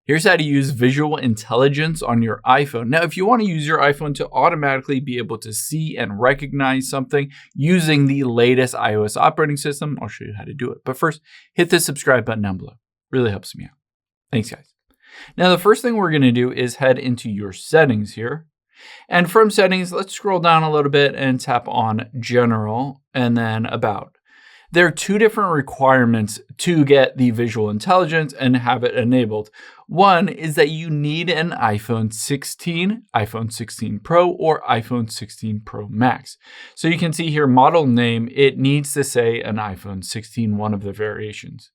Here's how to use visual intelligence on your iPhone. Now, if you want to use your iPhone to automatically be able to see and recognize something using the latest iOS operating system, I'll show you how to do it. But first, hit the subscribe button down below. Really helps me out. Thanks, guys. Now, the first thing we're going to do is head into your settings here. And from settings, let's scroll down a little bit and tap on General and then About. There are two different requirements to get the visual intelligence and have it enabled. One is that you need an iPhone 16, iPhone 16 Pro, or iPhone 16 Pro Max. So you can see here, model name, it needs to say an iPhone 16, one of the variations.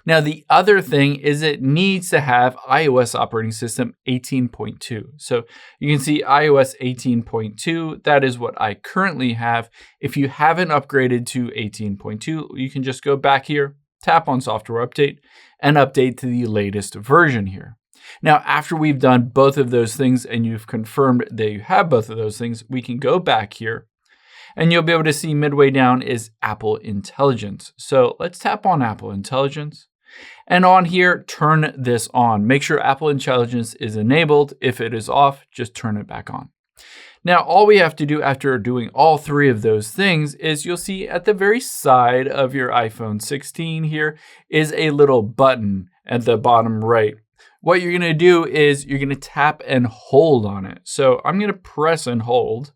Now, the other thing is it needs to have iOS operating system 18.2. So you can see iOS 18.2, that is what I currently have. If you haven't upgraded to 18.2, you can just go back here, tap on software update, and update to the latest version here. Now, after we've done both of those things and you've confirmed that you have both of those things, we can go back here and you'll be able to see midway down is Apple Intelligence. So let's tap on Apple Intelligence. And on here, turn this on. Make sure Apple Intelligence is enabled. If it is off, just turn it back on. Now, all we have to do after doing all three of those things is you'll see at the very side of your iPhone 16 here is a little button at the bottom right. What you're going to do is you're going to tap and hold on it. So I'm going to press and hold.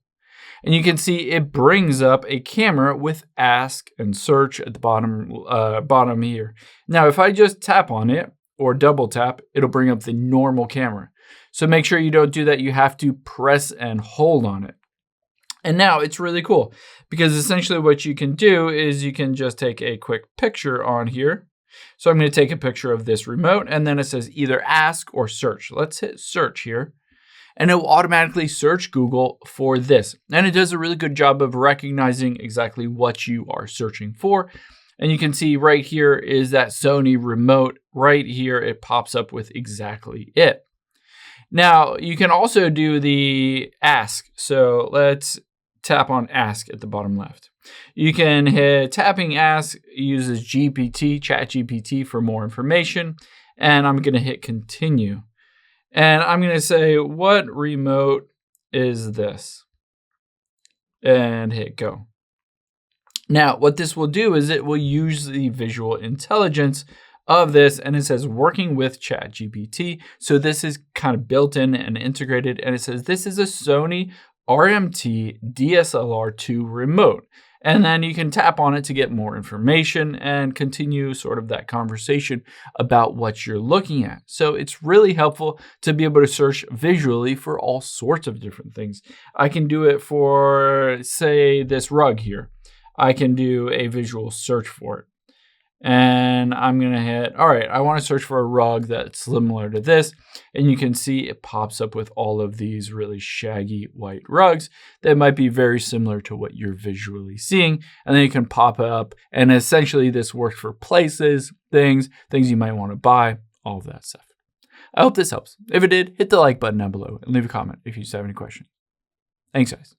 And you can see it brings up a camera with ask and search at the bottom here. Now, if I just tap on it or double tap, it'll bring up the normal camera. So make sure you don't do that. You have to press and hold on it. And now it's really cool because essentially what you can do is you can just take a quick picture on here. So I'm going to take a picture of this remote and then it says either ask or search. Let's hit search here. And it will automatically search Google for this. And it does a really good job of recognizing exactly what you are searching for. And you can see right here is that Sony remote. Right here, it pops up with exactly it. Now, you can also do the ask. So let's tap on ask at the bottom left. You can hit tapping ask, uses GPT, ChatGPT for more information. And I'm going to hit continue. And I'm going to say, what remote is this? And hit go. Now, what this will do is it will use the visual intelligence of this, and it says working with ChatGPT. So this is kind of built in and integrated, and it says this is a Sony RMT DSLR2 remote. And then you can tap on it to get more information and continue sort of that conversation about what you're looking at. So it's really helpful to be able to search visually for all sorts of different things. I can do it for, say, this rug here. I can do a visual search for it. And I'm going to hit, all right, I want to search for a rug that's similar to this. And you can see it pops up with all of these really shaggy white rugs that might be very similar to what you're visually seeing. And then you can pop up. And essentially this works for places, things you might want to buy, all of that stuff. I hope this helps. If it did, hit the like button down below and leave a comment if you just have any questions. Thanks, guys.